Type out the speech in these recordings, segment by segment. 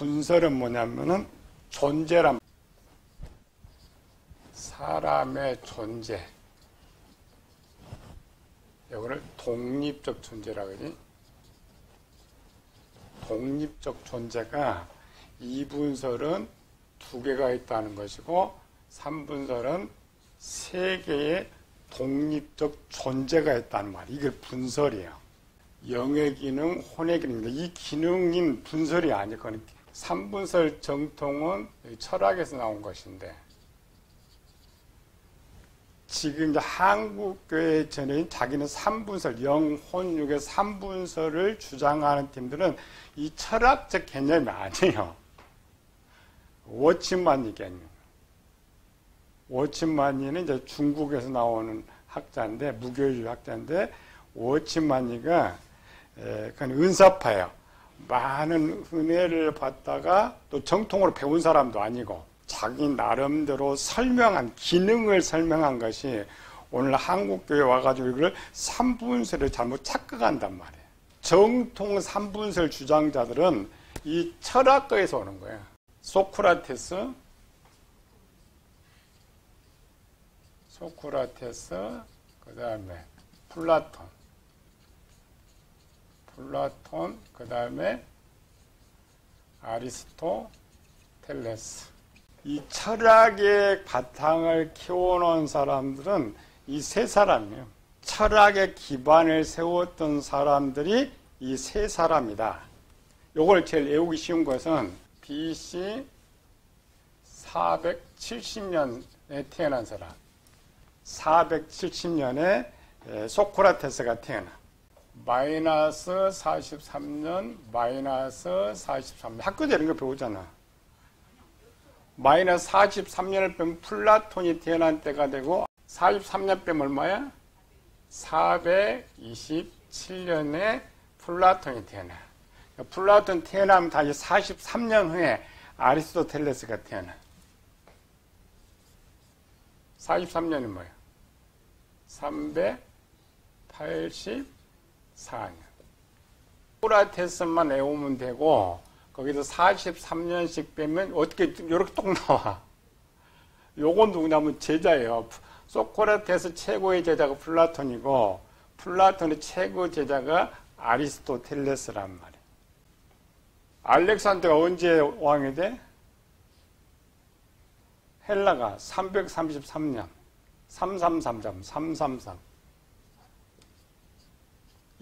분설은 뭐냐면은 존재란, 사람의 존재, 이거를 독립적 존재라 그러지. 독립적 존재가 2분설은 2개가 있다는 것이고 3분설은 3개의 독립적 존재가 있다는 말이에요. 이게 분설이에요. 영의 기능, 혼의 기능입니다. 이 기능인 분설이 아니거든요. 3분설 정통은 철학에서 나온 것인데, 지금 이제 한국교회 전에 자기는 3분설, 영, 혼, 육의 3분설을 주장하는 팀들은 이 철학적 개념이 아니에요. 워치만니 개념. 워치만니는 이제 중국에서 나오는 학자인데, 무교주의 학자인데, 워치만니가 그건 은사파예요. 많은 은혜를 받다가 또 정통으로 배운 사람도 아니고 자기 나름대로 설명한, 기능을 설명한 것이 오늘 한국교회에 와가지고 이걸 3분설을 잘못 착각한단 말이에요. 정통 3분설 주장자들은 이 철학과에서 오는 거예요. 소크라테스, 그 다음에 플라톤, 그 다음에 아리스토텔레스. 이 철학의 바탕을 키워놓은 사람들은 이 세 사람이에요. 철학의 기반을 세웠던 사람들이 이 세 사람이다. 요걸 제일 외우기 쉬운 것은 BC 470년에 태어난 사람. 470년에 소크라테스가 태어나. 마이너스 43년, 마이너스 43년. 학교에서 이런 거 배우잖아. 마이너스 43년을 빼면 플라톤이 태어난 때가 되고, 43년 빼면 얼마야? 427년에 플라톤이 태어나. 플라톤 태어나면 다시 43년 후에 아리스토텔레스가 태어나. 43년이 뭐야? 384년. 소크라테스만 외우면 되고, 거기서 43년씩 빼면 어떻게 이렇게 똑 나와. 요건 누구냐면 제자예요. 소크라테스 최고의 제자가 플라톤이고, 플라톤의 최고 제자가 아리스토텔레스란 말이에요. 알렉산더가 언제 왕이 돼? 헬라가 333년. 333.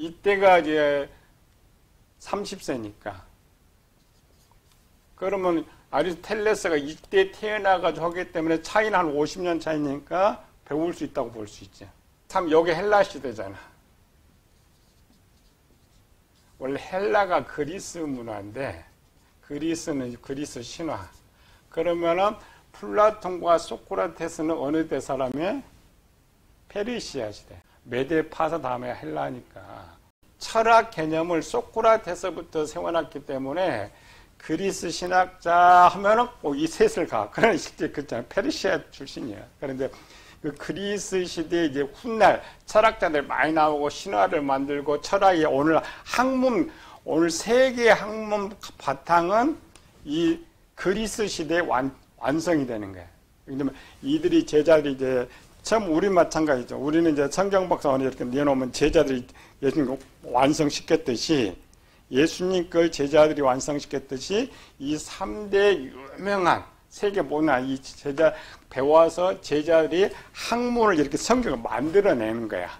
이때가 이제 30세니까. 그러면 아리스토텔레스가 이때 태어나가지고 하기 때문에 차이는 한 50년 차이니까 배울 수 있다고 볼 수 있죠. 참, 여기 헬라 시대잖아. 원래 헬라가 그리스 문화인데, 그리스는 그리스 신화. 그러면은 플라톤과 소크라테스는 어느 때 사람이에요? 페르시아 시대. 메데 파사 다음에 헬라니까. 철학 개념을 소크라테스부터 세워놨기 때문에 그리스 신학자 하면은 이 셋을 가. 그러나 실제 그렇잖아요. 페르시아 출신이에요. 그런데 그 그리스 시대에 이제 훗날 철학자들 많이 나오고 신화를 만들고 철학의 오늘 학문, 오늘 세계 학문 바탕은 이 그리스 시대에 완성이 되는 거예요. 왜냐면 이들이 제자들이 이제 처음 우리 마찬가지죠. 우리는 이제 성경박사원에 이렇게 내놓으면 제자들이 예수님 완성시켰듯이 예수님 걸 제자들이 완성시켰듯이 이 3대 유명한 세계 문화 이 제자 배워서 제자들이 학문을 이렇게 성경을 만들어내는 거야.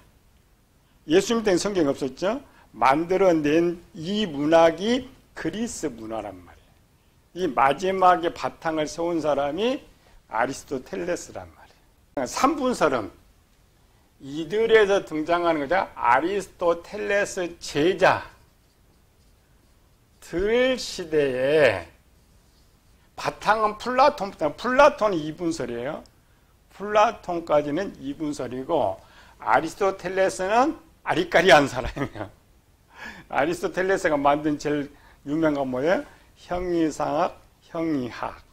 예수님 때는 성경이 없었죠. 만들어낸 이 문학이 그리스 문화란 말이에요. 이 마지막에 바탕을 세운 사람이 아리스토텔레스란 말이에요. 3분설은 이들에서 등장하는 거죠. 아리스토텔레스 제자들 시대에 바탕은 플라톤이 2분설이에요. 플라톤까지는 2분설이고 아리스토텔레스는 아리까리한 사람이에요. 아리스토텔레스가 만든 제일 유명한 건 뭐예요? 형이상학, 형이학.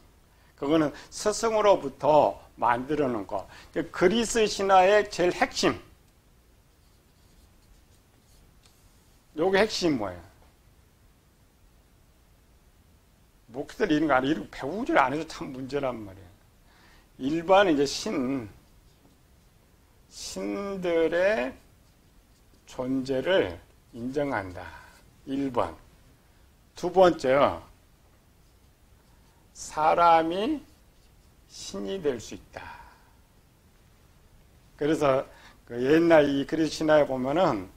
그거는 스승으로부터 만들어 놓은 거. 그리스 신화의 제일 핵심. 요게 핵심 뭐예요? 목사들 이런 거 안 해. 이런 거 배우질 안 해서 참 문제란 말이에요. 일반은 이제 신들의 존재를 인정한다. 1번. 두 번째요. 사람이 신이 될 수 있다. 그래서 그 옛날 이 그리스 신화에 보면은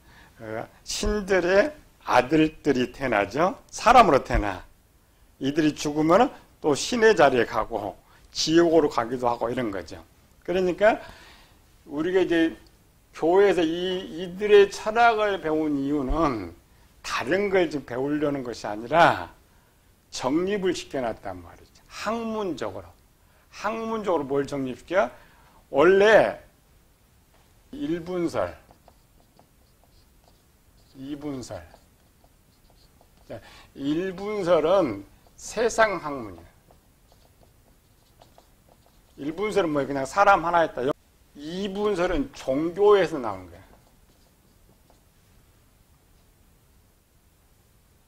신들의 아들들이 태어나죠. 사람으로 태어나. 이들이 죽으면 또 신의 자리에 가고 지옥으로 가기도 하고 이런 거죠. 그러니까 우리가 이제 교회에서 이들의 철학을 배운 이유는 다른 걸 지금 배우려는 것이 아니라 정립을 시켜놨단 말이죠. 학문적으로 뭘 정립시켜? 원래 1분설, 2분설. 1분설은 세상 학문이에요. 1분설은 뭐 그냥 사람 하나 했다. 2분설은 종교에서 나온 거예요.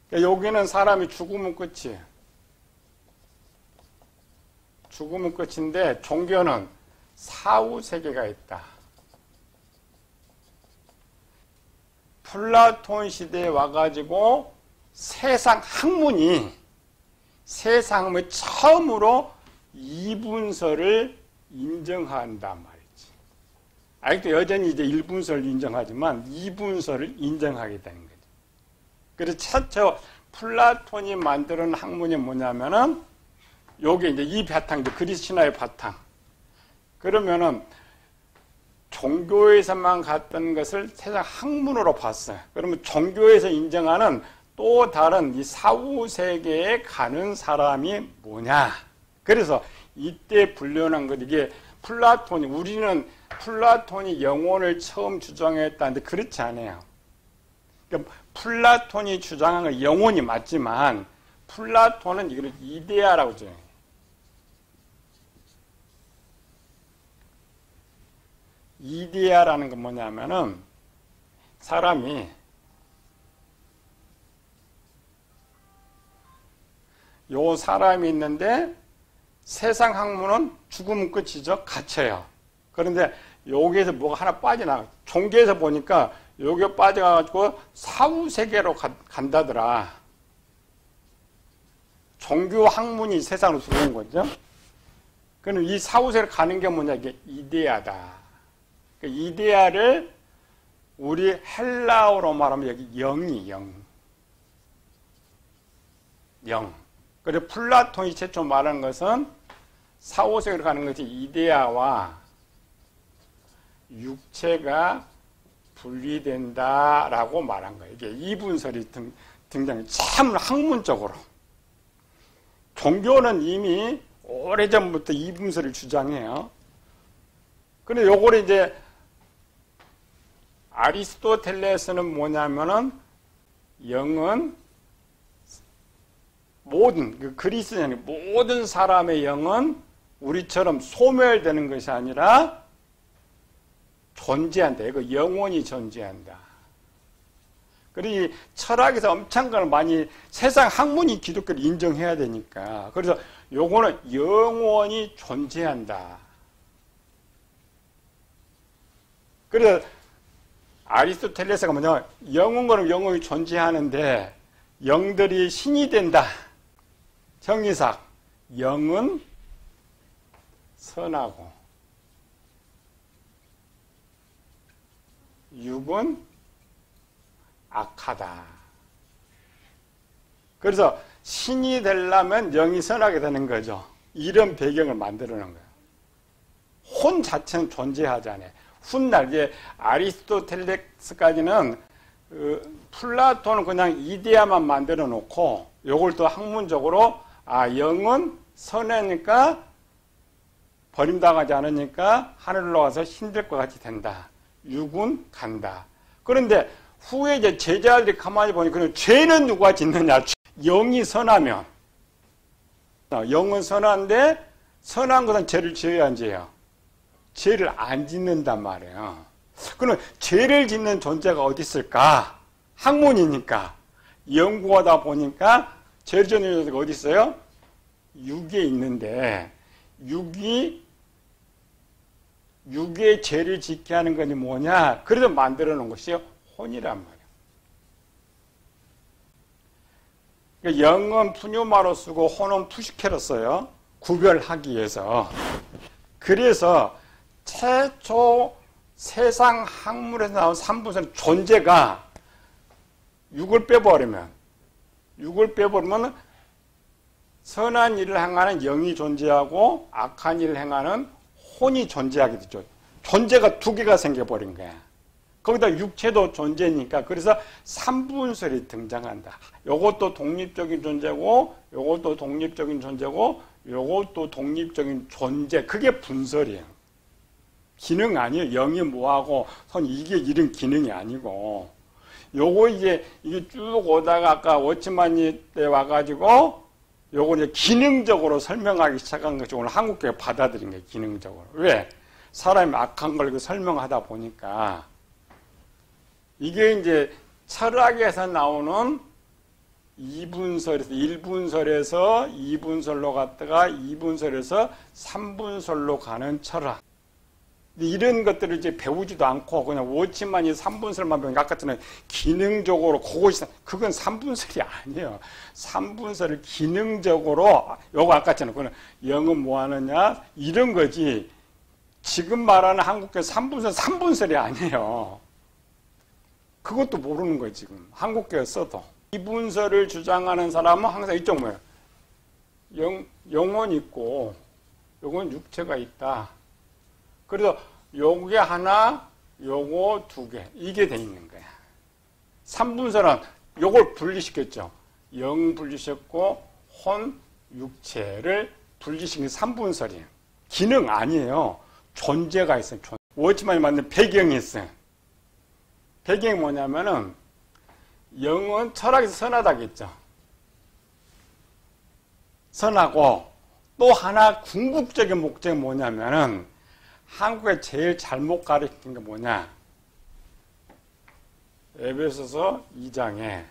그러니까 여기는 사람이 죽으면 끝이에요. 죽으면 끝인데 종교는 사후 세계가 있다. 플라톤 시대에 와가지고 세상 학문이 처음으로 2분설을 인정한단 말이지. 아직도 여전히 이제 1분설을 인정하지만 2분설을 인정하게 되는 거죠. 그래서 최초 플라톤이 만드는 학문이 뭐냐면은 요게 이제 이 바탕, 그리스 신화의 바탕. 그러면은 종교에서만 갔던 것을 세상 학문으로 봤어요. 그러면 종교에서 인정하는 또 다른 이 사후 세계에 가는 사람이 뭐냐? 그래서 이때 불려난 것, 이게 우리는 플라톤이 영혼을 처음 주장했다는데 그렇지 않아요. 그러니까 플라톤이 주장한 건 영혼이 맞지만 플라톤은 이걸 이데아라고 주장해요. 이데아라는 건 뭐냐면은 사람이 요 사람이 있는데 세상 학문은 죽으면 끝이죠. 갇혀요. 그런데 여기에서 뭐가 하나 빠져나가. 종교에서 보니까 여기에 빠져가지고 사후세계로 간다더라. 종교 학문이 세상으로 들어온 거죠. 그럼 이 사후세계로 가는 게 뭐냐. 이게 이데아다. 이데아를 우리 헬라어로 말하면 여기 영이 영. 그리고 플라톤이 최초 말한 것은 사후세계로 가는 것이 이데아와 육체가 분리된다라고 말한 거예요. 이게 이분설이 등장해. 참 학문적으로. 종교는 이미 오래전부터 이분설을 주장해요. 근데 요거를 이제 아리스토텔레스는 뭐냐면은 영은 그리스인의 모든 사람의 영은 우리처럼 소멸되는 것이 아니라 존재한다. 이거 영원히 존재한다. 그리고 이 철학에서 엄청 걸 많이 세상 학문이 기독교를 인정해야 되니까. 그래서 요거는 영원히 존재한다. 그래서 아리스토텔레스가 뭐냐, 영혼과는 영혼이 존재하는데 영들이 신이 된다. 정리삭, 영은 선하고 육은 악하다. 그래서 신이 되려면 영이 선하게 되는 거죠. 이런 배경을 만들어 놓은 거예요. 혼 자체는 존재하지 않아요. 훗날 이제 아리스토텔레스까지는 플라톤은 그냥 이데아만 만들어 놓고 요걸 또 학문적으로 영은 선하니까 버림당하지 않으니까 하늘로 가서 신들과 같이 된다. 육은 간다. 그런데 후에 이제 제자들이 가만히 보니까 죄는 누가 짓느냐? 영이 선하면. 영은 선한데 선한 것은 죄를 지어야 안 지어요. 죄를 안 짓는단 말이에요. 그럼 죄를 짓는 존재가 어디 있을까? 학문이니까. 연구하다 보니까 죄를 짓는 존재가 어디 있어요? 육에 있는데 육의 죄를 짓게 하는 것이 뭐냐? 그래서 만들어 놓은 것이 혼이란 말이에요. 그러니까 영은 푸뉴마로 쓰고 혼은 푸시케로 써요. 구별하기 위해서. 그래서 최초 세상 학문에서 나온 삼분선 존재가 육을 빼버리면 선한 일을 행하는 영이 존재하고 악한 일을 행하는 혼이 존재하게 되죠. 존재가 두 개가 생겨버린 거야. 거기다 육체도 존재니까 그래서 삼분설이 등장한다. 요것도 독립적인 존재고 요것도 독립적인 존재고 요것도 독립적인 존재. 그게 분설이에요. 기능 아니에요. 영이 뭐하고 선 이게 이런 기능이 아니고 요거 이게 쭉 오다가 아까 워치만이 때 와가지고 요거 이제 기능적으로 설명하기 시작한 것이 오늘 한국교회가 받아들인 거예요. 기능적으로. 왜? 사람이 악한 걸 설명하다 보니까 이게 이제 철학에서 나오는 2분설에서 1분설에서 2분설로 갔다가 2분설에서 3분설로 가는 철학. 이런 것들을 이제 배우지도 않고 그냥 워치만이 3분설만 배우니까 아까 전에 기능적으로 그건 3분설이 아니에요. 3분설을 기능적으로 요거 아까 전에 그는 영은 뭐 하느냐 이런 거지. 지금 말하는 한국교 3분설이 아니에요. 그것도 모르는 거예요, 지금. 한국교회 써도. 2분설을 주장하는 사람은 항상 이쪽 뭐예요? 영혼이 있고, 요건 육체가 있다. 그래서 요게 하나, 요거 두 개. 이게 돼 있는 거야. 3분설은 요걸 분리시켰죠. 영 분리시켰고, 혼, 육체를 분리시킨 3분설이에요. 기능 아니에요. 존재가 있어요. 워치만이 만든 배경이 있어요. 배경이 뭐냐면은 영은 철학에서 선하다겠죠. 선하고 또 하나 궁극적인 목적이 뭐냐면은 한국에 제일 잘못 가르친 게 뭐냐? 에베소서 2장에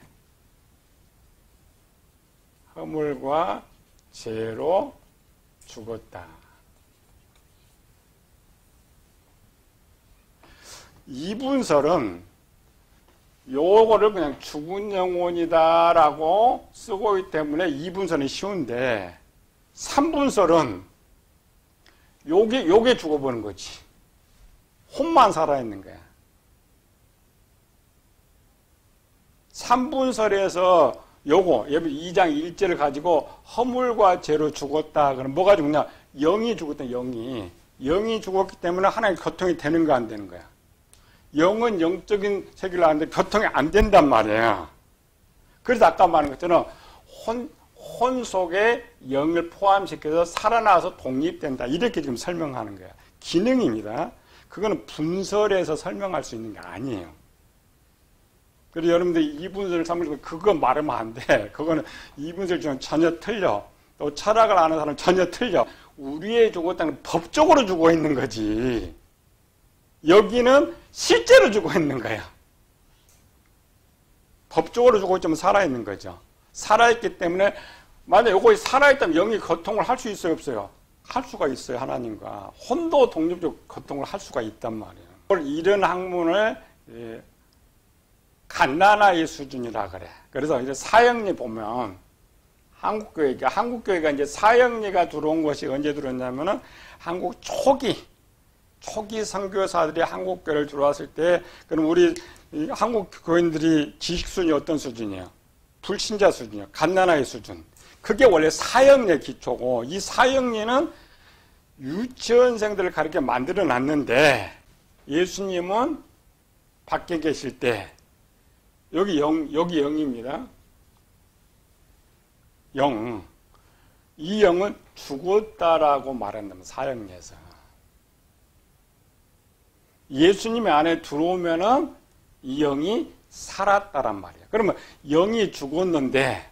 허물과 죄로 죽었다. 이분설은 요거를 그냥 죽은 영혼이다라고 쓰고 있기 때문에 2분설은 쉬운데 3분설은 요게 죽어버린 거지. 혼만 살아있는 거야. 3분설에서 요거 2장 1절을 가지고 허물과 죄로 죽었다. 그럼 뭐가 죽냐? 영이 죽었다. 영이 죽었기 때문에 하나님 교통이 되는 거 안 되는 거야. 영은 영적인 세계를 하는데 교통이 안 된단 말이에요. 그래서 아까 말한 것처럼 혼 속에 영을 포함시켜서 살아나서 독립된다. 이렇게 지금 설명하는 거야. 기능입니다. 그거는 분설에서 설명할 수 있는 게 아니에요. 그래서 여러분들이 2분설, 3분설 그거 말하면 안 돼. 그거는 2분설 중에 전혀 틀려. 또 철학을 아는 사람은 전혀 틀려. 우리의 죽었다는 법적으로 죽어 있는 거지. 여기는 실제로 죽어 있는 거야. 법적으로 죽어 있지만 살아있는 거죠. 살아있기 때문에 만약에 이거 살아있다면 영이 고통을 할 수 있어요, 없어요? 할 수가 있어요, 하나님과. 혼도 독립적 고통을 할 수가 있단 말이에요. 이런 학문을 갓나나의 수준이라 그래. 그래서 이제 사형리 보면 한국교회가 이제 사형리가 들어온 것이 언제 들어왔냐면은 한국 초기 선교사들이 한국교회를 들어왔을 때, 그럼 우리 한국 교인들이 지식 수준이 어떤 수준이에요? 불신자 수준이에요. 갓나나의 수준. 그게 원래 사형리의 기초고, 이 사형리는 유치원생들을 가르쳐 만들어 놨는데, 예수님은 밖에 계실 때, 여기 영입니다. 영. 이 영은 죽었다라고 말한다면, 사형리에서. 예수님의 안에 들어오면은 이 영이 살았다란 말이에요. 그러면 영이 죽었는데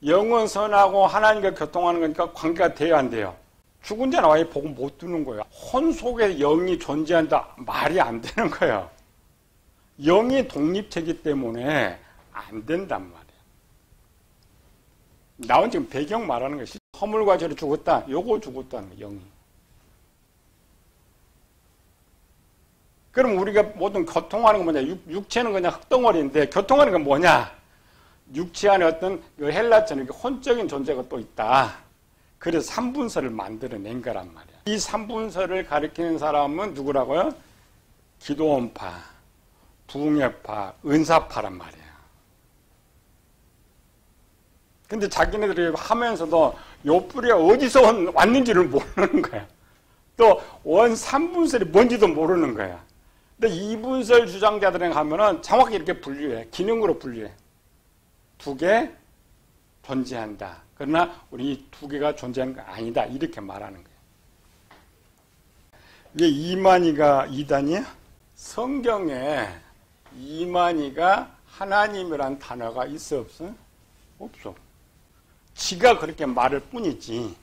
영은 선하고 하나님과 교통하는 거니까 관계가 돼야 안 돼요. 죽은 자는 아예 복음 못 듣는 거예요. 혼 속에 영이 존재한다 말이 안 되는 거예요. 영이 독립체이기 때문에 안 된단 말이에요. 나온 지금 배경 말하는 것이 허물과 죄로 죽었다. 요거 죽었다는 거예요. 영이. 그럼 우리가 모든 교통하는 건 뭐냐? 육체는 그냥 흙덩어리인데 교통하는 건 뭐냐? 육체 안에 어떤 헬라처럼 혼적인 존재가 또 있다. 그래서 삼분서를 만들어낸 거란 말이야. 이 삼분서를 가리키는 사람은 누구라고요? 기도원파, 부흥회파, 은사파란 말이야. 근데 자기네들이 하면서도 요 뿌리가 어디서 왔는지를 모르는 거야. 또 원 삼분설이 뭔지도 모르는 거야. 근데 이분설 주장자들은 하면은 정확히 이렇게 분류해. 기능으로 분류해. 두 개 존재한다. 그러나 우리 이 두 개가 존재하는 거 아니다. 이렇게 말하는 거예요. 왜 이만희가 이단이야? 성경에 이만희가 하나님이란 단어가 있어 없어? 없어. 지가 그렇게 말할 뿐이지.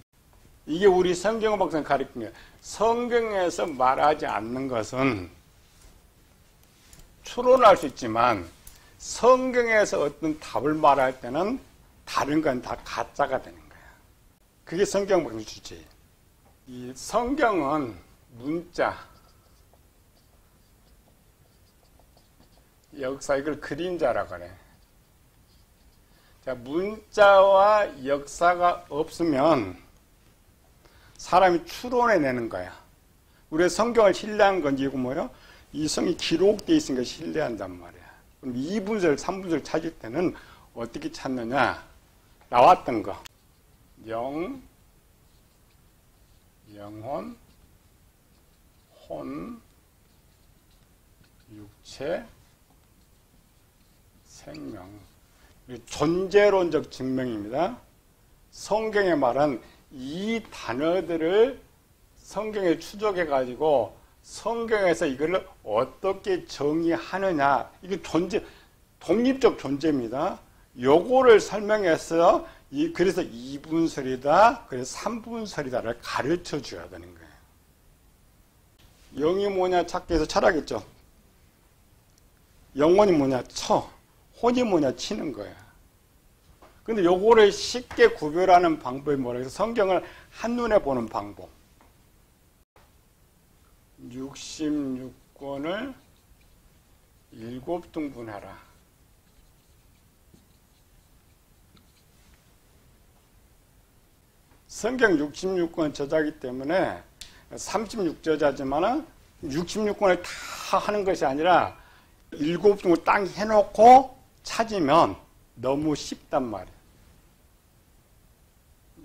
이게 우리 성경학에서 가르치는 거예요. 성경에서 말하지 않는 것은 추론할 수 있지만 성경에서 어떤 답을 말할 때는 다른 건 다 가짜가 되는 거야. 그게 성경학의 주제예요. 이 성경은 문자, 역사, 이걸 그림자라고 그래. 자, 문자와 역사가 없으면 사람이 추론해내는 거야. 우리가 성경을 신뢰한 건 이거 뭐예요? 이 성이 기록되어 있으니까 신뢰한단 말이야. 그럼 2분설, 3분설 찾을 때는 어떻게 찾느냐? 나왔던 거. 영혼, 혼, 육체, 생명. 존재론적 증명입니다. 성경에 말한 이 단어들을 성경에 추적해가지고 성경에서 이걸 어떻게 정의하느냐. 이게 독립적 존재입니다. 요거를 설명해서 그래서 2분설이다, 그래서 3분설이다를 가르쳐 줘야 되는 거예요. 영이 뭐냐 찾기 위해서 철학했죠. 영혼이 뭐냐 쳐, 혼이 뭐냐 치는 거야. 근데 요거를 쉽게 구별하는 방법이 뭐라 해서 성경을 한눈에 보는 방법. 66권을 7등분해라. 성경 66권 저자이기 때문에 36저자지만 66권을 다 하는 것이 아니라 7등을 딱 해놓고 찾으면 너무 쉽단 말이에요.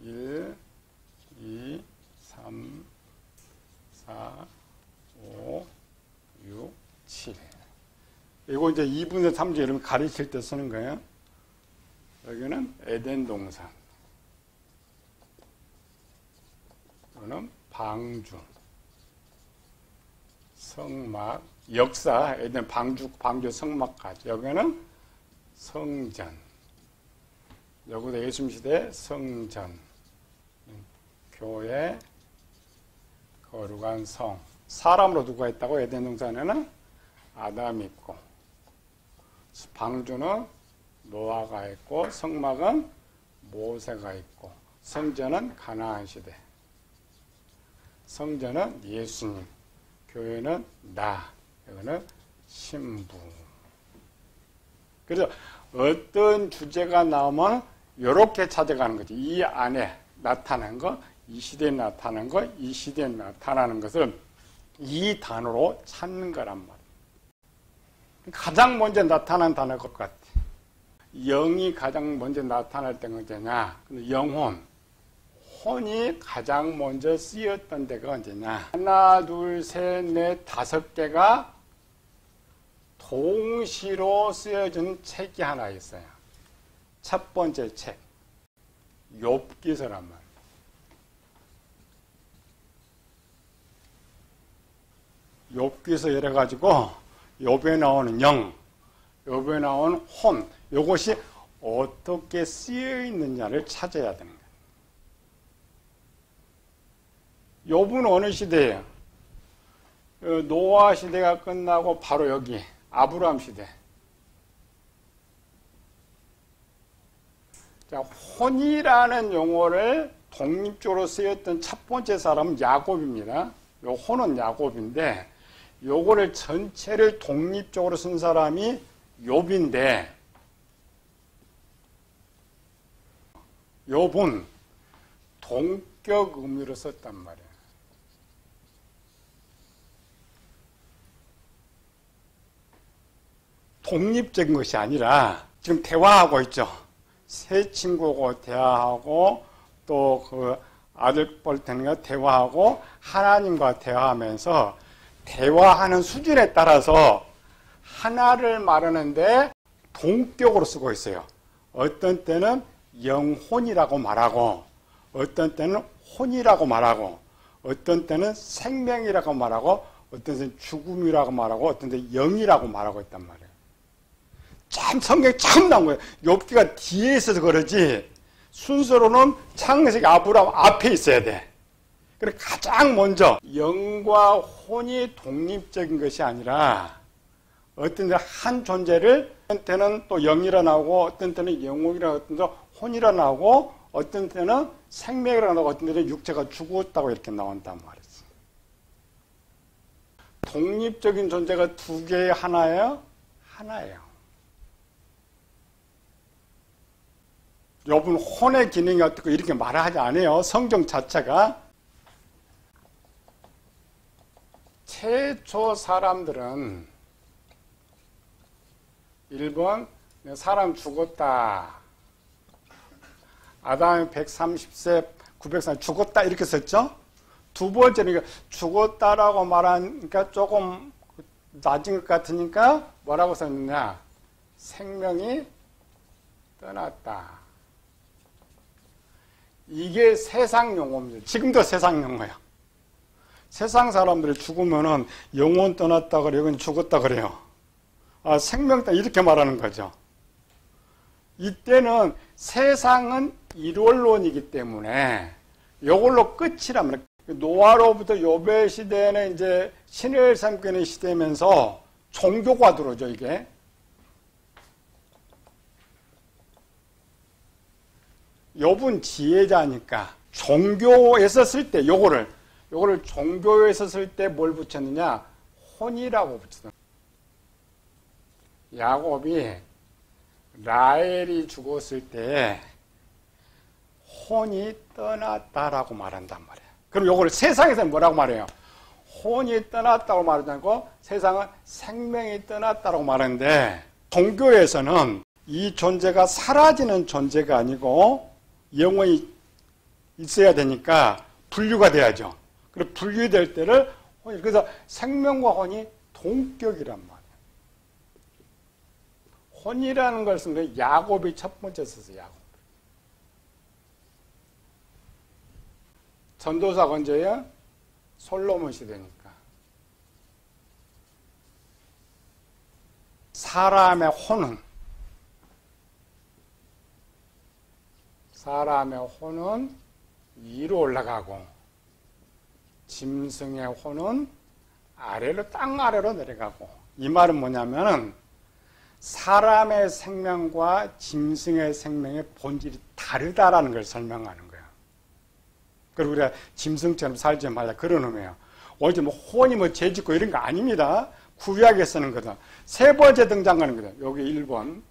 1, 2, 3, 4, 5, 6, 7. 이거 이제 2분의 3주 이러면 가르칠 때 쓰는 거예요. 여기는 에덴 동산. 이거는 방주. 성막. 역사. 에덴 방주 성막까지. 여기는 성전. 여기도 예수님 시대 성전. 교회. 거룩한 성. 사람으로 누가 있다고? 에덴 동산에는 아담이 있고, 방주는 노아가 있고, 성막은 모세가 있고, 성전은 가나안 시대, 성전은 예수님, 교회는 나, 이거는 신부. 그래서 어떤 주제가 나오면 이렇게 찾아가는 거지. 이 안에 나타난 거, 이 시대에 나타난 거, 이 시대에 나타나는 것을 이 단어로 찾는 거란 말이에요. 가장 먼저 나타난 단어일 것 같아. 영이 가장 먼저 나타날 때가 언제냐? 근데 영혼, 혼이 가장 먼저 쓰였던 데가 언제냐? 하나, 둘, 셋, 넷, 5개가 동시로 쓰여진 책이 하나 있어요. 첫 번째 책, 욥기서란 말이에요. 욥기서 이래가지고 욥에 나오는 영, 욥에 나오는 혼, 이것이 어떻게 쓰여 있느냐를 찾아야 되는 거예요. 욥은 어느 시대예요? 노아 시대가 끝나고 바로 여기 아브라함 시대. 자, 혼이라는 용어를 독립적으로 쓰였던 첫 번째 사람은 야곱입니다. 요 혼은 야곱인데 요거를 전체를 독립적으로 쓴 사람이 욥인데 욥은 동격 의미로 썼단 말이에요. 독립적인 것이 아니라 지금 대화하고 있죠. 새 친구하고 대화하고 또 그 아들뻘 되는 대화하고 하나님과 대화하면서 대화하는 수준에 따라서 하나를 말하는데 동격으로 쓰고 있어요. 어떤 때는 영혼이라고 말하고 어떤 때는 혼이라고 말하고 어떤 때는 생명이라고 말하고 어떤 때는 죽음이라고 말하고 어떤 때는 영이라고 말하고 있단 말이에요. 참 성경이 참 나온 거예요. 욥기가 뒤에 있어서 그러지 순서로는 창세기 아브라함 앞에 있어야 돼. 그래서 가장 먼저 영과 혼이 독립적인 것이 아니라 어떤 때 한 존재를 어떤 때는 또 영이라 나오고 어떤 때는 영혼이라 어떤 때는 혼이라 나오고 어떤 때는 생명이라 나오고 어떤 때는 육체가 죽었다고 이렇게 나온단 말이지. 독립적인 존재가 두 개의 하나예요? 하나예요. 욥은 혼의 기능이 어떻고 이렇게 말하지 않아요. 성경 자체가. 최초 사람들은 1번 사람 죽었다. 아담이 130세 900살 죽었다 이렇게 썼죠. 두 번째는 죽었다라고 말하니까 조금 낮은 것 같으니까 뭐라고 썼느냐. 생명이 떠났다. 이게 세상 용어입니다. 지금도 세상 용어예요. 세상 사람들이 죽으면은 영혼 떠났다 그래요. 이건 죽었다 그래요. 아, 생명 떠났다 이렇게 말하는 거죠. 이때는 세상은 일원론이기 때문에 이걸로 끝이라면 노아로부터 요벨 시대는 이제 신을 삼기는 시대면서 종교가 들어오죠. 이게. 욥은 지혜자니까 종교에서 쓸 때 요거를 종교에서 쓸 때 뭘 붙였느냐? 혼이라고 붙였어요. 야곱이 라헬이 죽었을 때 혼이 떠났다라고 말한단 말이에요. 그럼 요거를 세상에서는 뭐라고 말해요? 혼이 떠났다고 말하지 않고 세상은 생명이 떠났다고 말하는데 종교에서는 이 존재가 사라지는 존재가 아니고 영혼이 있어야 되니까 분류가 돼야죠. 그리고 분류될 때를 혼이, 그래서 생명과 혼이 동격이란 말이에요. 혼이라는 걸 쓴 게 야곱이 첫 번째 썼어요. 야곱. 전도사가 언제예요? 솔로몬 시대니까. 사람의 혼은 위로 올라가고 짐승의 혼은 아래로 땅 아래로 내려가고. 이 말은 뭐냐면은 사람의 생명과 짐승의 생명의 본질이 다르다라는 걸 설명하는 거예요. 그리고 우리가 짐승처럼 살지 말라 그런 의미예요. 오히려 뭐 혼이 뭐 죄짓고 이런 거 아닙니다. 구약에 쓰는 거다. 세 번째 등장하는 거다. 여기 1번,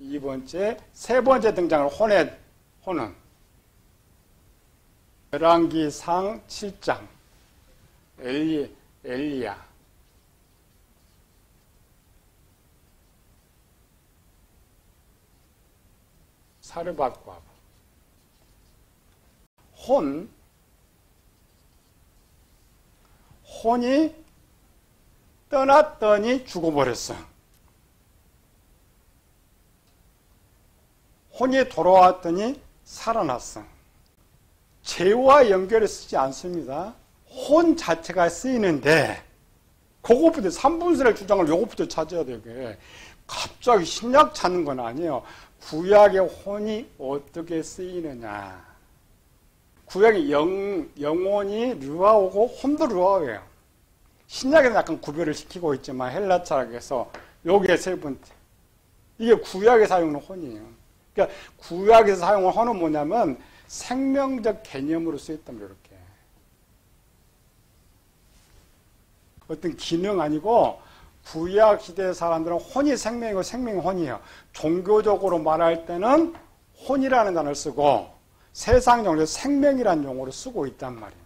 2번째, 세 번째 등장하는 혼은 열왕기상 7장 엘리야 사르밧 과부 혼이 떠났더니 죽어버렸어. 혼이 돌아왔더니 살아났어. 죄와 연결해 쓰지 않습니다. 혼 자체가 쓰이는데 그것부터 3분설의 주장을 요것부터 찾아야 되게 갑자기 신약 찾는 건 아니에요. 구약의 혼이 어떻게 쓰이느냐. 구약의 영혼이 르아오고 혼도 르아오예요. 신약에는 약간 구별을 시키고 있지만 헬라 철학에서 여기에 세 번째. 이게 구약에 사용하는 혼이에요. 그러니까 구약에서 사용한 혼은 뭐냐면 생명적 개념으로 쓰였다면 이렇게. 어떤 기능 아니고 구약 시대 사람들은 혼이 생명이고 생명이 혼이에요. 종교적으로 말할 때는 혼이라는 단어를 쓰고 세상 용어로 생명이라는 용어를 쓰고 있단 말이에요.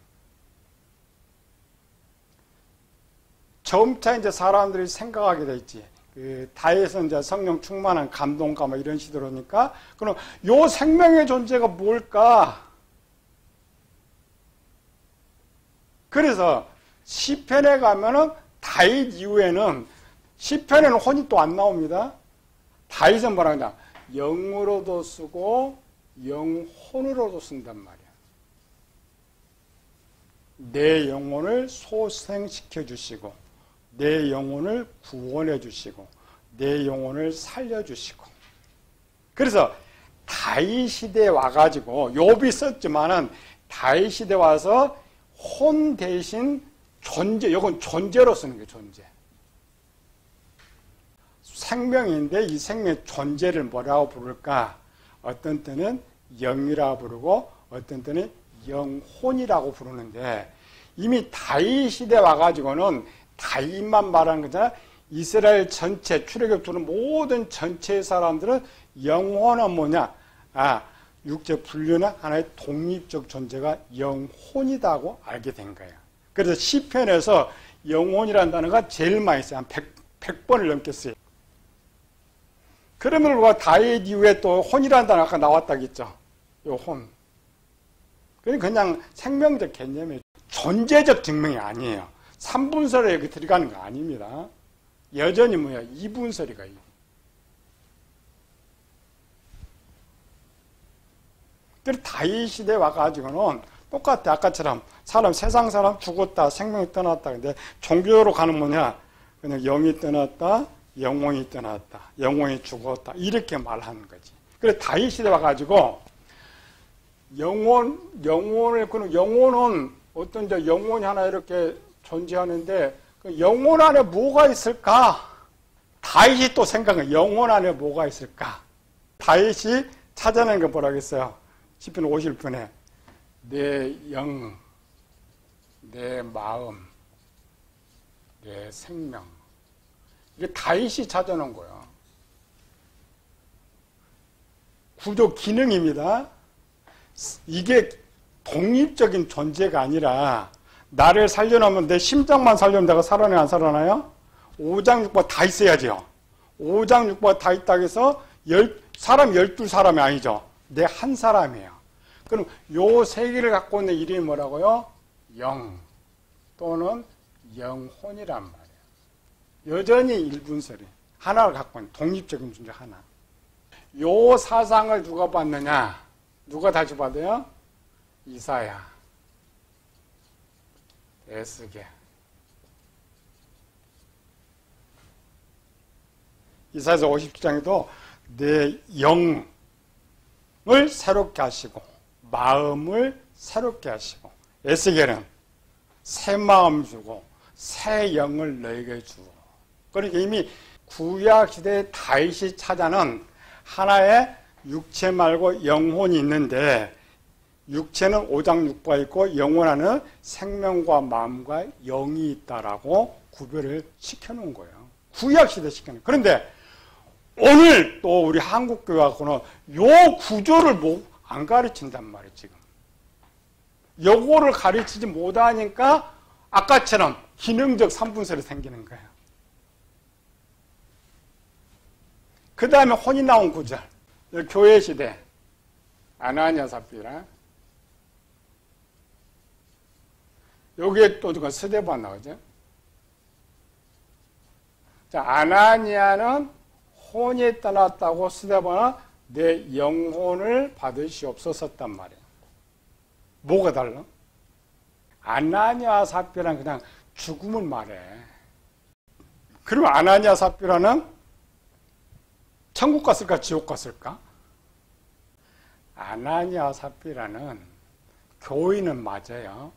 점차 이제 사람들이 생각하게 돼 있지. 다에서 이제 성령 충만한 감동가 뭐 이런 시대로니까 그럼 요 생명의 존재가 뭘까? 그래서 시편에 가면은 다윗 이후에는 시편에는 혼이 또 안 나옵니다. 다윗은 뭐라 하냐? 영으로도 쓰고 영혼으로도 쓴단 말이야. 내 영혼을 소생시켜 주시고 내 영혼을 구원해 주시고 내 영혼을 살려 주시고. 그래서 다윗 시대에 와가지고 욥이 썼지만은 다윗 시대에 와서 혼 대신 존재, 이건 존재로 쓰는 거예요. 존재. 생명인데 이 생명의 존재를 뭐라고 부를까? 어떤 때는 영이라고 부르고 어떤 때는 영혼이라고 부르는데 이미 다윗 시대에 와가지고는 다윗만 말하는 거잖아. 이스라엘 전체 출애굽 두는 모든 전체의 사람들은 영혼은 뭐냐? 육체 분류는 하나의 독립적 존재가 영혼이다고 알게 된 거예요. 그래서 시편에서 영혼이라는 단어가 제일 많이 써요. 한 100번을 넘게 써요. 그러면 우리가 다윗 이후에 또 혼이라는 단어가 아까 나왔다고 했죠. 요 혼. 그냥 생명적 개념이에요. 존재적 증명이 아니에요. 3분설에 여기 들어가는 거 아닙니다. 여전히 뭐야? 2분설이가. 그래서 다윗 시대에 와가지고는 똑같아. 아까처럼 세상 사람 죽었다, 생명이 떠났다. 근데 종교로 가는 뭐냐? 그냥 영이 떠났다, 영혼이 떠났다, 영혼이 죽었다. 이렇게 말하는 거지. 그래서 다윗 시대에 와가지고 영혼은 어떤 영혼이 하나 이렇게 존재하는데 그 영혼 안에 뭐가 있을까? 다윗이 또 생각해. 영혼 안에 뭐가 있을까? 다윗이 찾아낸 거 뭐라고 했어요? 시편 50편에 내 영, 내 마음, 내 생명. 이게 다윗이 찾아놓은 거야. 구조 기능입니다. 이게 독립적인 존재가 아니라 나를 살려놓으면 내 심장만 살려면 내가 살아나요, 안 살아나요? 5장 6번 다 있어야죠. 5장 6번 다 있다고 해서 사람 12사람이 아니죠. 내 한 사람이에요. 그럼 요 세 개를 갖고 있는 이름이 뭐라고요? 영 또는 영혼이란 말이에요. 여전히 일분설이 하나를 갖고 있는 독립적인 존재 하나. 요 사상을 누가 받느냐? 누가 다시 받아요? 이사야, 에스겔. 이사야서 57장에도 내 영을 새롭게 하시고 마음을 새롭게 하시고, 에스겔은 새 마음 주고 새 영을 너에게 주고. 그러니까 이미 구약시대의 다윗이 찾아낸 하나의 육체 말고 영혼이 있는데, 육체는 오장육부가 있고 영혼에는 생명과 마음과 영이 있다라고 구별을 시켜놓은 거예요. 구약시대 시켜놓은. 그런데 오늘 또 우리 한국교회하고는 요 구조를 안 가르친단 말이에요, 지금. 요거를 가르치지 못하니까 아까처럼 기능적 삼분설이 생기는 거예요. 그 다음에 혼이 나온 구절. 교회 시대. 아나니아 삽비라. 여기에 또 스데반 나오죠. 자, 아나니아는 혼이 떠났다고 스데반은 내 영혼을 받으시옵소서 단 말이에요. 뭐가 달라? 아나니아 삽비라는 그냥 죽음을 말해. 그럼 아나니아 삽비라는 천국 갔을까 지옥 갔을까? 아나니아 삽비라는 교인은 맞아요.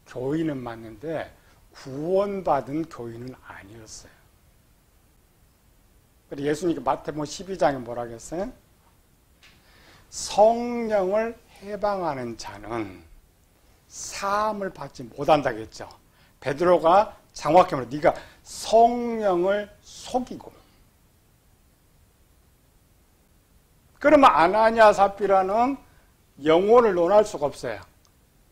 교인은 맞는데 구원받은 교인은 아니었어요. 예수님이 마태복음 12장에 뭐라고 했어요? 성령을 해방하는 자는 사함을 받지 못한다겠죠. 베드로가 정확히 말해 네가 성령을 속이고. 그러면 아나니아 삽비라는 영혼을 논할 수가 없어요.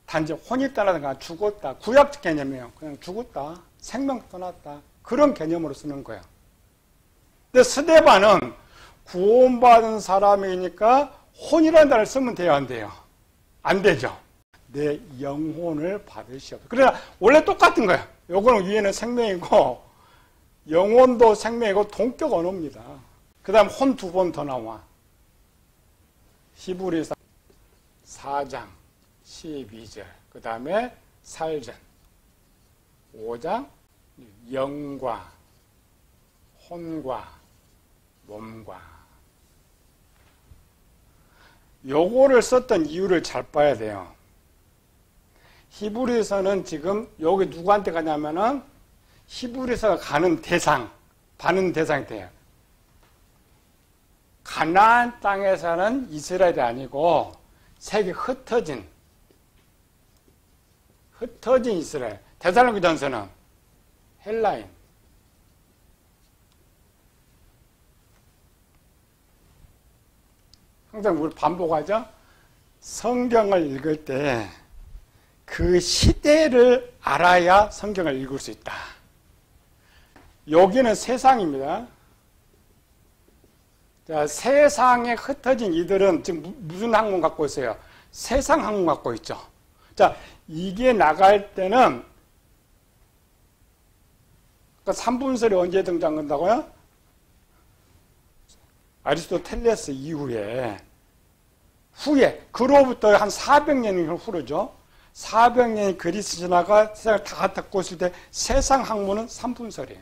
단지 혼이 떠나든가 죽었다. 구약적 개념이에요. 그냥 죽었다. 생명 떠났다. 그런 개념으로 쓰는 거예요. 근데 스데반은 구원받은 사람이니까 혼이라는 단어를 쓰면 돼요, 안 돼요? 안 되죠. 내 영혼을 받으시옵소서. 그러나 원래 똑같은 거예요. 요거는 위에는 생명이고 영혼도 생명이고 동격 언어입니다. 그 다음 혼 두 번 더 나와. 히브리서 4장 12절 그 다음에 살전 5장 영과 혼과 몸과. 요거를 썼던 이유를 잘 봐야 돼요. 히브리서는 지금 여기 누구한테 가냐면은 히브리서가 가는 대상, 받는 대상이 돼요. 가나안 땅에 사는 이스라엘이 아니고 세계 흩어진 이스라엘. 데살로니가전서는 헬라인. 항상 우리 반복하죠. 성경을 읽을 때 그 시대를 알아야 성경을 읽을 수 있다. 여기는 세상입니다. 자, 세상에 흩어진 이들은 지금 무슨 학문 갖고 있어요? 세상 학문 갖고 있죠. 자, 이게 나갈 때는 그러니까 3분설이 언제 등장한다고요? 아리스토텔레스 이후에 그로부터 한 400년이 후르죠. 400년이 그리스 신화가 세상을 다 덮고 있을 때 세상 학문은 3분설이에요.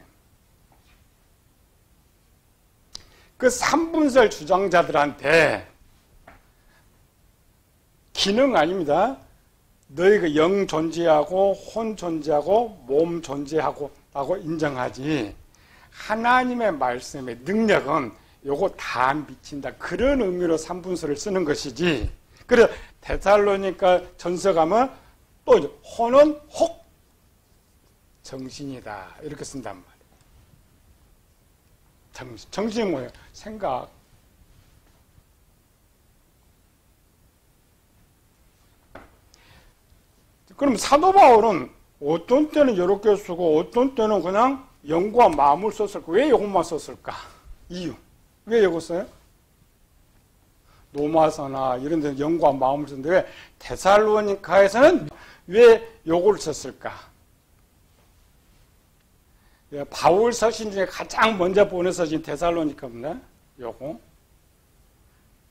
그 3분설 주장자들한테 기능 아닙니다. 너희가 영 존재하고 혼 존재하고 몸 존재하고 라고 인정하지 하나님의 말씀의 능력은 요거 다 미친다. 그런 의미로 3분설을 쓰는 것이지. 그래서 데살로니가 전서 가면 또 혼은 혹 정신이다. 이렇게 쓴단 말이에요. 정신이 뭐예요? 생각. 그럼 사도 바울은 어떤 때는 이렇게 쓰고 어떤 때는 그냥 영과 마음을 썼을까? 왜 이것만 썼을까? 이유. 왜 이거 써요? 로마서나 이런 데는 영과 마음을 썼는데 왜 데살로니가에서는 왜 요걸 썼을까? 바울 서신 중에 가장 먼저 보낸 서신 데살로니가입니다. 요거.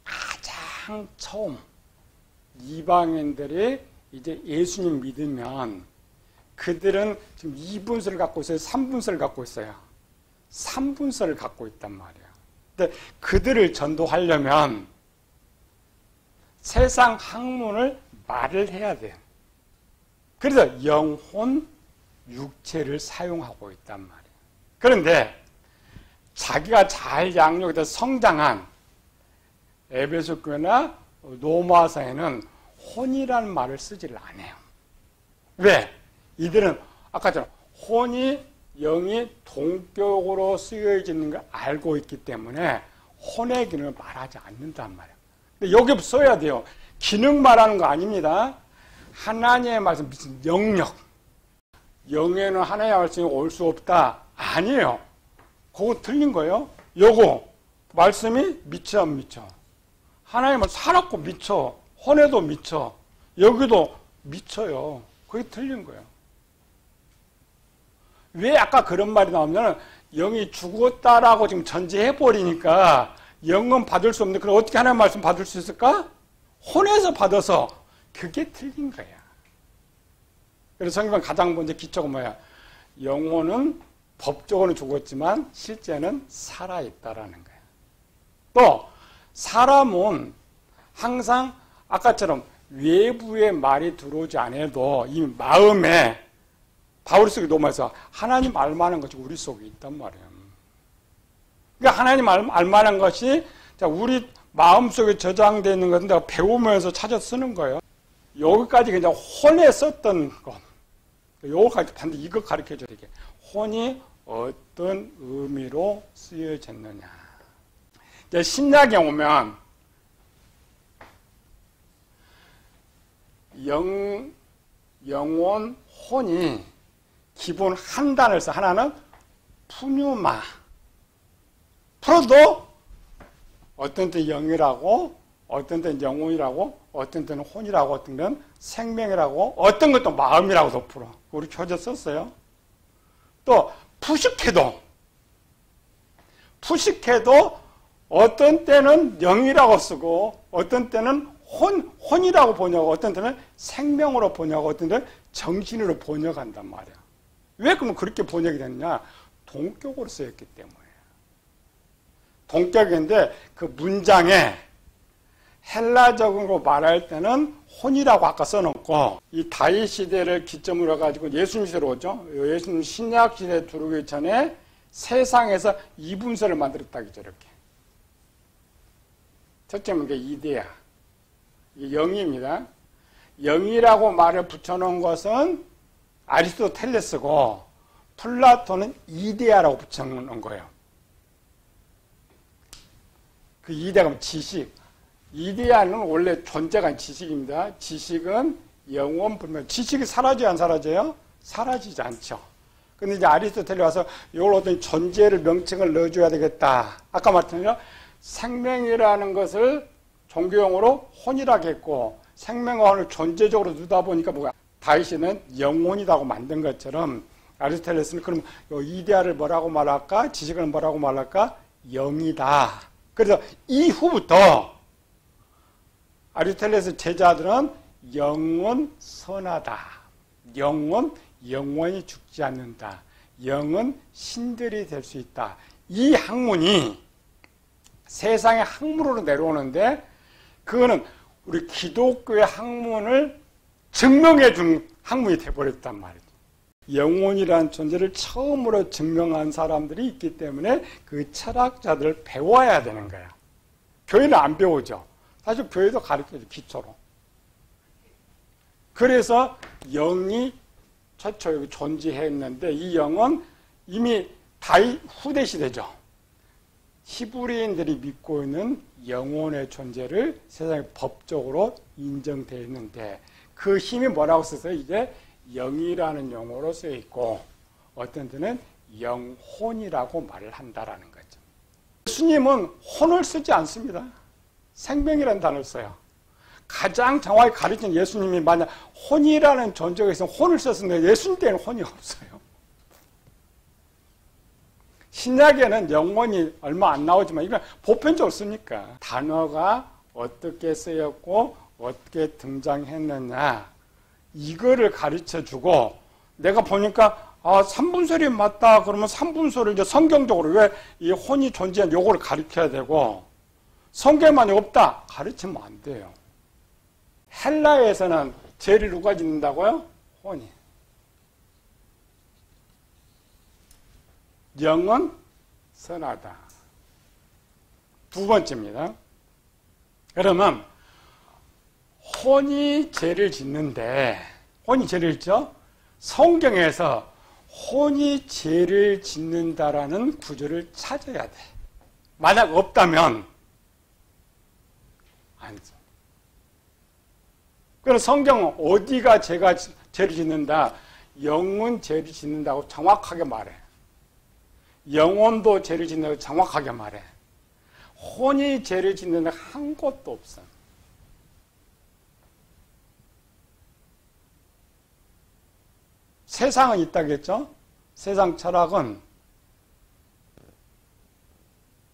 가장 처음 이방인들이 이제 예수님 믿으면 그들은 지금 2분설을 갖고 있어요. 3분설을 갖고 있어요. 3분설을 갖고 있단 말이에요. 근데 그들을 전도하려면 세상 학문을 말을 해야 돼요. 그래서 영혼, 육체를 사용하고 있단 말이에요. 그런데 자기가 잘 양육돼서 성장한 에베소 교회나 로마서에는 혼이라는 말을 쓰지를 않아요. 왜? 이들은 아까처럼 혼이 영이 동격으로 쓰여지는 걸 알고 있기 때문에 혼의 기능을 말하지 않는단 말이에요. 근데 여기 써야 돼요. 기능 말하는 거 아닙니다. 하나님의 말씀, 무슨 영역. 영에는 하나님의 말씀이 올 수 없다. 아니에요. 그거 틀린 거예요. 요거 말씀이 미쳐 안 미쳐? 하나님은 살았고 미쳐. 혼에도 미쳐. 여기도 미쳐요. 그게 틀린 거예요. 왜 아까 그런 말이 나오면 영이 죽었다라고 지금 전제해버리니까 영은 받을 수 없는데 그럼 어떻게 하나님 말씀 받을 수 있을까? 혼에서 받아서 그게 틀린 거야. 그래서 성경은 가장 먼저 기초가 뭐야? 영혼은 법적으로는 죽었지만 실제는 살아있다라는 거야. 또 사람은 항상 아까처럼 외부의 말이 들어오지 않아도 이 마음에 바울 속에 로마에서 하나님 알만한 것이 우리 속에 있단 말이에요. 그러니까 하나님 알만한 것이 우리 마음속에 저장되어 있는 것은 내가 배우면서 찾아 쓰는 거예요. 여기까지 그냥 혼에 썼던 것. 요거까지 반드시 이거 가르쳐 줘야 되게. 혼이 어떤 의미로 쓰여졌느냐. 이제 신약에 오면 영혼, 혼이 기본 한 단을 써. 하나는 푸뉴마. 풀어도 어떤 때 영이라고, 어떤 때는 영혼이라고, 어떤 때는 혼이라고, 어떤 때는 생명이라고, 어떤 것도 마음이라고도 풀어. 우리 교재 썼어요. 또 푸식해도 어떤 때는 영이라고 쓰고, 어떤 때는 혼이라고 번역하고, 어떤 때는 생명으로 번역하고, 어떤 때는 정신으로 번역한단 말이야. 왜 그러면 그렇게 번역이 됐냐? 동격으로 쓰였기 때문에. 동격인데 그 문장에 헬라적으로 말할 때는 혼이라고 아까 써놓고, 이 다윗 시대를 기점으로 해가지고 예수님 시대로 오죠. 예수님 신약 시대에 들어오기 전에 세상에서 이분서를 만들었다기 저렇게. 첫째는 게 이데아. 이게 영입니다. 영이라고 말을 붙여놓은 것은 아리스토텔레스고, 플라톤은 이데아라고 붙여놓은 거예요. 그 이데아가 지식. 이데아는 원래 존재가 지식입니다. 지식은 영원 불명. 지식이 사라져요, 안 사라져요? 사라지지 않죠. 근데 이제 아리스토텔이 와서 이걸 어떤 존재를 명칭을 넣어줘야 되겠다. 아까 말했잖아요. 생명이라는 것을 종교용어로 혼이라고 했고, 생명과 혼을 존재적으로 두다 보니까 뭐야? 다윗은 영혼이라고 만든 것처럼 아리스토텔레스는 그럼 이데아를 뭐라고 말할까? 지식을 뭐라고 말할까? 영이다. 그래서 이후부터 아리스토텔레스 제자들은 영은 선하다. 영원히 죽지 않는다. 영은 신들이 될 수 있다. 이 학문이 세상의 학문으로 내려오는데, 그거는 우리 기독교의 학문을 증명해 준 학문이 돼버렸단 말이죠. 영혼이라는 존재를 처음으로 증명한 사람들이 있기 때문에 그 철학자들을 배워야 되는 거야. 교회는 안 배우죠. 사실 교회도 가르쳐줘, 기초로. 그래서 영이 최초 존재했는데, 이 영은 이미 다윗 후대 시대죠. 히브리인들이 믿고 있는 영혼의 존재를 세상에 법적으로 인정되어 있는데, 그 힘이 뭐라고 써서 이제 영이라는 용어로 쓰여 있고, 어떤 때는 영혼이라고 말을 한다라는 거죠. 예수님은 혼을 쓰지 않습니다. 생명이라는 단어를 써요. 가장 정확히 가르친 예수님이 만약 혼이라는 존재가 있으면 혼을 썼는데, 예수님 때는 혼이 없어요. 신약에는 영혼이 얼마 안 나오지만 이건 보편적으로 쓰니까 단어가 어떻게 쓰였고 어떻게 등장했느냐, 이거를 가르쳐주고, 내가 보니까 3분설이 맞다 그러면 3분설을 이제 성경적으로 왜 이 혼이 존재한 요거를 가르쳐야 되고, 성경만이 없다 가르치면 안 돼요. 헬라에서는 죄를 누가 짓는다고요? 혼이. 영은 선하다. 두 번째입니다. 그러면 혼이 죄를 짓는데, 혼이 죄를 짓죠? 성경에서 혼이 죄를 짓는다라는 구절을 찾아야 돼. 만약 없다면 아니죠. 그럼 성경은 어디가 죄를 짓는다, 영은 죄를 짓는다고 정확하게 말해. 영혼도 죄를 짓는다고 정확하게 말해. 혼이 죄를 짓는다 한 곳도 없어. 세상은 있다겠죠? 세상 철학은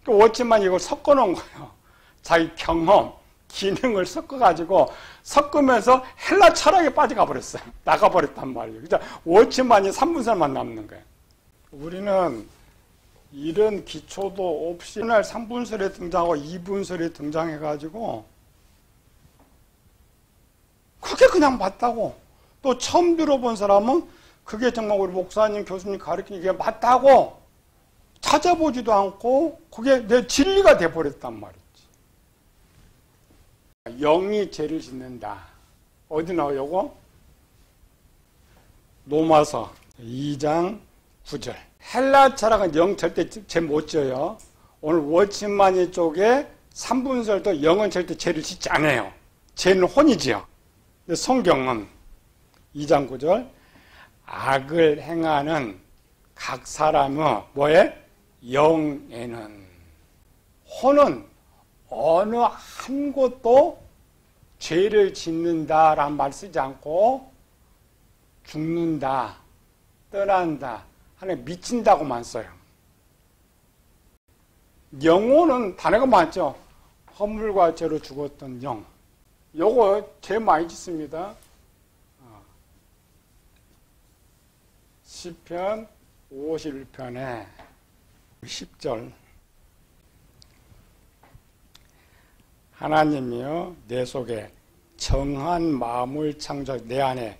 워치만 이걸 섞어 놓은 거예요. 자기 경험, 기능을 섞어가지고 섞으면서 헬라 철학에 빠져가 버렸어요. 나가버렸단 말이에요. 그러니까 워치만이 3분설만 남는 거예요. 우리는 이런 기초도 없이 날 3분설에 등장하고 2분설에 등장해가지고 그게 그냥 맞다고, 또 처음 들어본 사람은 그게 정말 우리 목사님, 교수님 가르치는 게 맞다고 찾아보지도 않고 그게 내 진리가 돼버렸단 말이지. 영이 죄를 짓는다. 어디 나와요, 요거? 로마서 2장 9절. 헬라 철학은 영 절대 죄 못 져요. 오늘 워치마니 쪽에 3분설도 영은 절대 죄를 짓지 않아요. 죄는 혼이지요. 근데 성경은 2장 9절 악을 행하는 각 사람의 뭐에? 영에는 혼은 어느 한 곳도 죄를 짓는다라는 말 쓰지 않고 죽는다, 떠난다, 하나님 미친다고만 써요. 영혼은 단어가 많죠. 허물과 죄로 죽었던 영. 요거 죄 많이 짓습니다. 시편 51편에 10절 하나님이여 내 속에 정한 마음을 창조하여 내 안에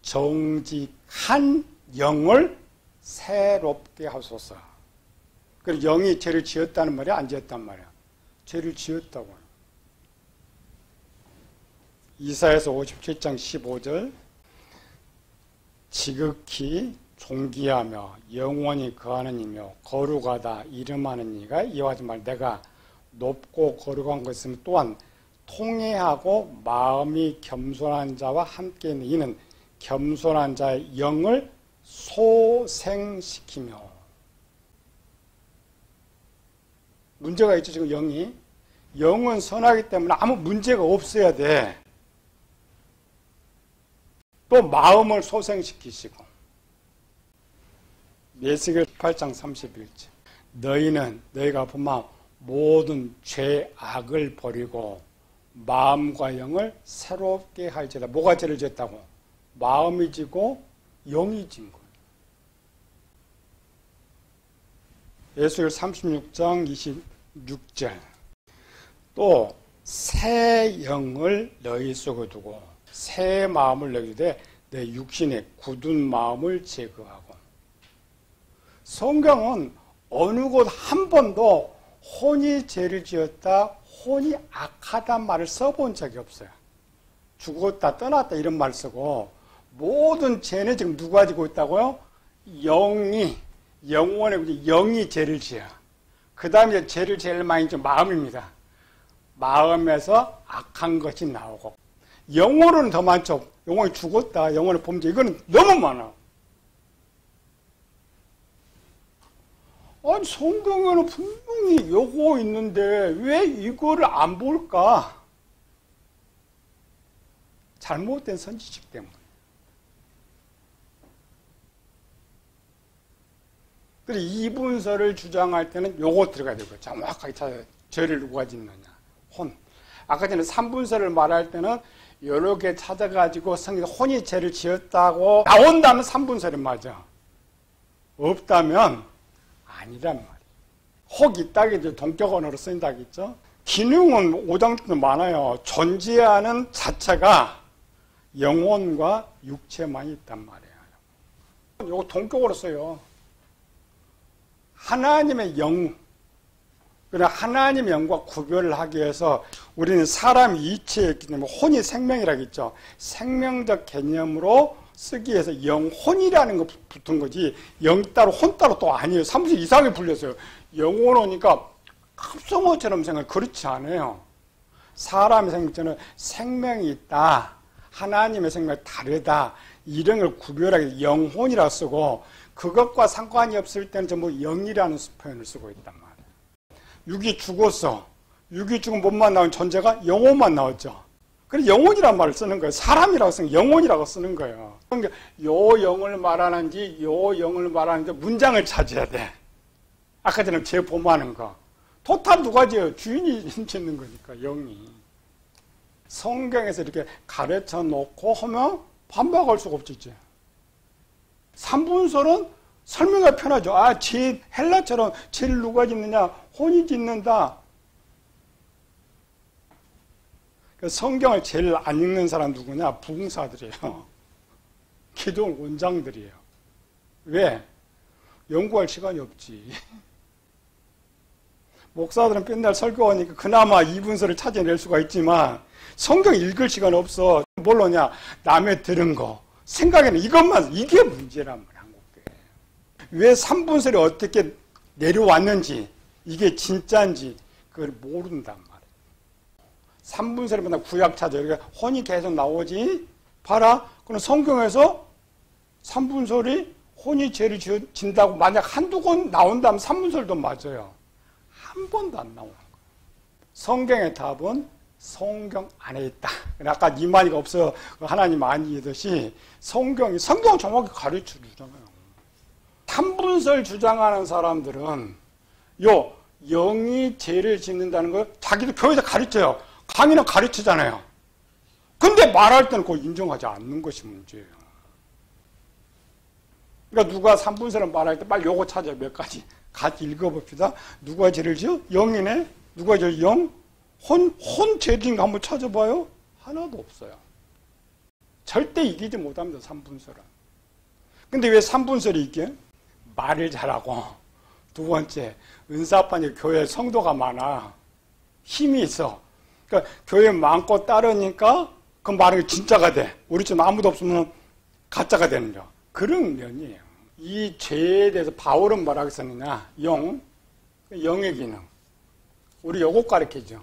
정직한 영을 새롭게 하소서. 그리고 영이 죄를 지었다는 말이야? 안 지었단 말이야? 죄를 지었다고. 이사야서 57장 15절 지극히 존귀하며 영원히 거하는 이며 거룩하다 이름하는 이가 이와 같은 말 내가 높고 거룩한 것은 또한 통회하고 마음이 겸손한 자와 함께 있는 이는 겸손한 자의 영을 소생시키며. 문제가 있죠, 지금 영이. 영은 선하기 때문에 아무 문제가 없어야 돼. 또 마음을 소생시키시고. 예수겔 8장 31절 너희는 너희가 보면 모든 죄악을 버리고 마음과 영을 새롭게 할지라. 뭐가 죄를 지었다고? 마음이 지고 영이 진 거예요. 예수겔 36장 26절 또 새 영을 너희 속에 두고 새 마음을 너희 돼 내 육신의 굳은 마음을 제거하고. 성경은 어느 곳 한 번도 혼이 죄를 지었다, 혼이 악하단 말을 써본 적이 없어요. 죽었다, 떠났다 이런 말 쓰고 모든 죄는 지금 누가 지고 있다고요? 영이, 영혼의 영이 죄를 지어. 그 다음에 죄를 제일 많이 지은 마음입니다. 마음에서 악한 것이 나오고. 영혼은 더 많죠. 영혼이 죽었다, 영혼의 범죄. 이거는 너무 많아. 아니, 성경에는 분명히 요거 있는데 왜 이거를 안 볼까? 잘못된 선지식 때문에. 그래서 이분설을 주장할 때는 요거 들어가야 되고 정확하게 찾아야 죄를 누가 짓느냐. 혼. 아까 전에 3분설을 말할 때는 여러 개 찾아가지고 성경 혼이 죄를 지었다고 나온다면 3분설이 맞아. 없다면 아니란 말이에요. 혹 있다겠죠. 동격 언어로 쓰인다겠죠. 기능은 5장도 많아요. 존재하는 자체가 영혼과 육체만 있단 말이에요. 이거 동격으로 써요. 하나님의 영, 그러나 하나님의 영과 구별을 하기 위해서 우리는 사람이 이체에 있기 때문에 혼이 생명이라고 했죠. 생명적 개념으로 쓰기 위해서 영혼이라는 거 붙은 거지 영 따로 혼 따로 또 아니에요. 3분 이상이 불렸어요. 영혼 오니까 합성어처럼 생각해. 그렇지 않아요. 사람의 생명처럼 생명이 있다. 하나님의 생명이 다르다. 이런 걸 구별하기 영혼이라고 쓰고 그것과 상관이 없을 때는 전부 영이라는 표현을 쓰고 있단 말이에요. 육이 죽었어. 육이 죽은 몸만 나온 존재가 영혼만 나왔죠. 그래서 영혼이란 말을 쓰는 거예요. 사람이라고 쓰는 거예요. 영혼이라고 쓰는 거예요. 그러니까 요 영을 말하는지 요 영을 말하는지 문장을 찾아야 돼. 아까 전에 제 보모하는 거. 토탈 누가 지어요? 주인이 짓는 거니까 영이. 성경에서 이렇게 가르쳐 놓고 하면 반박할 수가 없지. 3분설은 설명이 편하죠. 아, 죄, 헬라처럼 죄를 누가 짓느냐? 혼이 짓는다. 성경을 제일 안 읽는 사람 누구냐? 부흥사들이에요. 기도 원장들이에요. 왜? 연구할 시간이 없지. 목사들은 맨날 설교하니까 그나마 이분서를 찾아낼 수가 있지만 성경 읽을 시간 없어. 뭘로냐? 남의 들은 거, 생각에는 이것만, 이게 문제란 말이야. 한국교회. 왜 3분설이 어떻게 내려왔는지, 이게 진짜인지 그걸 모른단 말이야. 3분설이면 구약 찾아. 그러니까 혼이 계속 나오지. 봐라. 그럼 성경에서 3분설이 혼이 죄를 진다고 만약 한두 권 나온다면 3분설도 맞아요. 한 번도 안 나오는 거예요. 성경의 답은 성경 안에 있다. 아까 이만희가 없어 하나님 아니듯이 성경은 정확히 가르쳐 주잖아요. 3분설 주장하는 사람들은 영이 죄를 짓는다는 걸 자기도 교회에서 가르쳐요. 강의는 가르치잖아요. 근데 말할 때는 그걸 인정하지 않는 것이 문제예요. 그러니까 누가 3분설을 말할 때 빨리 요거 찾아요. 몇 가지. 같이 읽어봅시다. 누가 죄를 지어? 영이네? 누가 죄를 영? 혼 죄진 거 한번 찾아봐요? 하나도 없어요. 절대 이기지 못합니다. 3분설은. 근데 왜 3분설이 이게? 말을 잘하고 두 번째 은사파니 교회 성도가 많아. 힘이 있어. 그러니까 교회 많고 따르니까 그 말이 진짜가 돼. 우리처럼 아무도 없으면 가짜가 되는 거. 그런 면이에요. 이 죄에 대해서 바울은 뭐라고 했었느냐? 영의 기능. 우리 요거 가르치죠.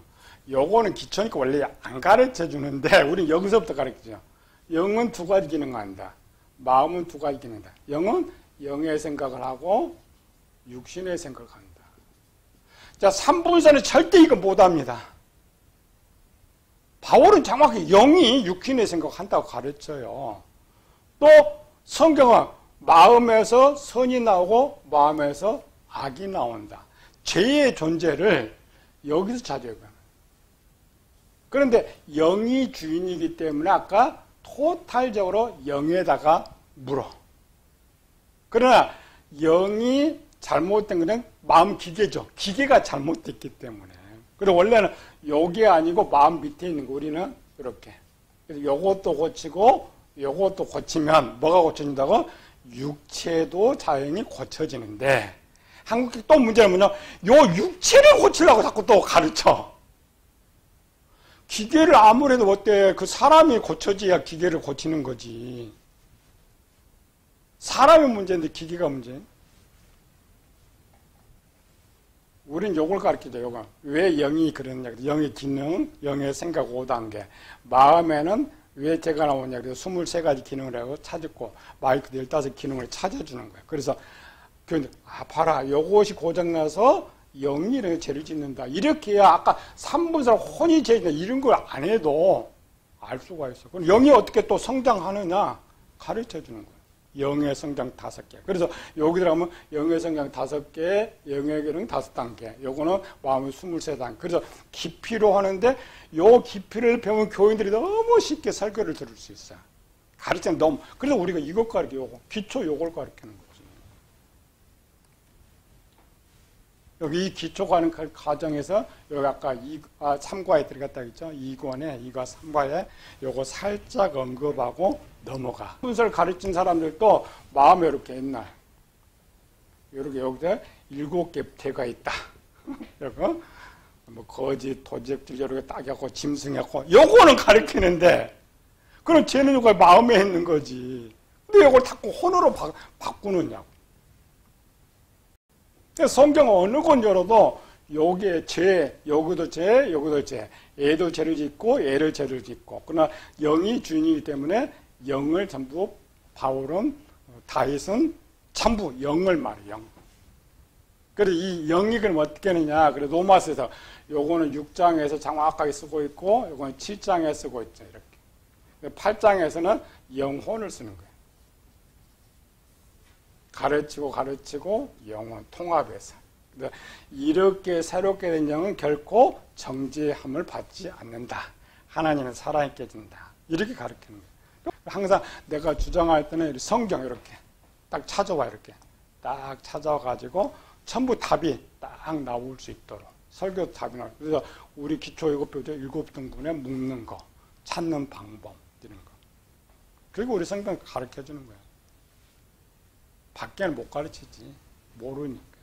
요거는 기초니까 원래 안 가르쳐 주는데 우리는 여기서부터 가르치죠. 영은 두 가지 기능을 한다. 마음은 두 가지 기능을 한다. 영은 영의 생각을 하고 육신의 생각을 한다. 자, 3분선은 절대 이거 못합니다. 바울은 정확히 영이 육신의 생각을 한다고 가르쳐요. 또 성경은 마음에서 선이 나오고 마음에서 악이 나온다. 죄의 존재를 여기서 찾아요. 그런데 영이 주인이기 때문에 아까 토탈적으로 영에다가 물어. 그러나 영이 잘못된 것은 마음 기계죠. 기계가 잘못됐기 때문에. 그래서 원래는 여기 아니고 마음 밑에 있는 거 우리는 이렇게. 그래서 요것도 고치고 요것도 고치면 뭐가 고쳐진다고? 육체도 자연히 고쳐지는데 한국에 또 문제는 뭐냐? 요 육체를 고치려고 자꾸 또 가르쳐. 기계를 아무래도 어때? 그 사람이 고쳐져야 기계를 고치는 거지. 사람이 문제인데 기계가 문제. 우린 요걸 가르치죠, 요거. 왜 영이 그러냐. 영의 기능, 영의 생각 5단계. 마음에는 왜 죄가 나오냐. 그래서 23가지 기능을 하고 찾았고, 마이크 15기능을 찾아주는 거예요. 그래서, 봐라. 요것이 고장나서 영이 이렇게 죄를 짓는다. 이렇게 해야 아까 3분설 혼이 죄진다. 이런 걸 안 해도 알 수가 있어. 그럼 영이 어떻게 또 성장하느냐. 가르쳐 주는 거예요. 영의 성장 5개. 그래서 여기 들어가면 영의 성장 5개, 영의 기능 5단계. 요거는 마음의 23단계. 그래서 깊이로 하는데 요 깊이를 배우면 교인들이 너무 쉽게 설교를 들을 수 있어요. 가르치는 너무. 그래서 우리가 이것 가르쳐, 요거. 기초 요걸 가르치는 거지. 여기 이 기초 가는 과정에서 여기 아까 3과에 들어갔다 했죠. 2권에 2과 3과에 요거 살짝 언급하고 넘어가. 분설 가르친 사람들도 마음에 이렇게 옛날 이렇게 여기서 7개 태가 있다. 이거 뭐 거짓, 도적질 이렇게 딱 하고 짐승했고 요거는 가르치는데 그럼 쟤는 요거 마음에 있는 거지. 근데 요걸 자꾸 혼으로 바꾸느냐고. 성경 어느 권 열어도 여기에 죄, 여기도 죄, 여기도 죄. 얘도 죄를 짓고 얘를 죄를 짓고. 그러나 영이 주인이기 때문에 영을 전부 바울은 다윗은 전부 영을 말해요. 영. 그래서 이 영이 그럼 어떻게 하느냐. 그래서 로마서에서 요거는 6장에서 정확하게 쓰고 있고 요거는 7장에 쓰고 있죠. 이렇게. 8장에서는 영혼을 쓰는 거예요. 가르치고 영혼 통합해서. 이렇게 새롭게 된 영은 결코 정죄함을 받지 않는다. 하나님은 살아있게 해준다. 이렇게 가르치는 거예요. 항상 내가 주장할 때는 성경 이렇게 딱 찾아와. 이렇게 딱 찾아가지고 전부 답이 딱 나올 수 있도록 설교 답이 나와요. 그래서 우리 기초 7등분에 묶는 거, 찾는 방법 이런 거. 그리고 우리 성경 가르쳐주는 거예요. 밖에는 못 가르치지. 모르니까.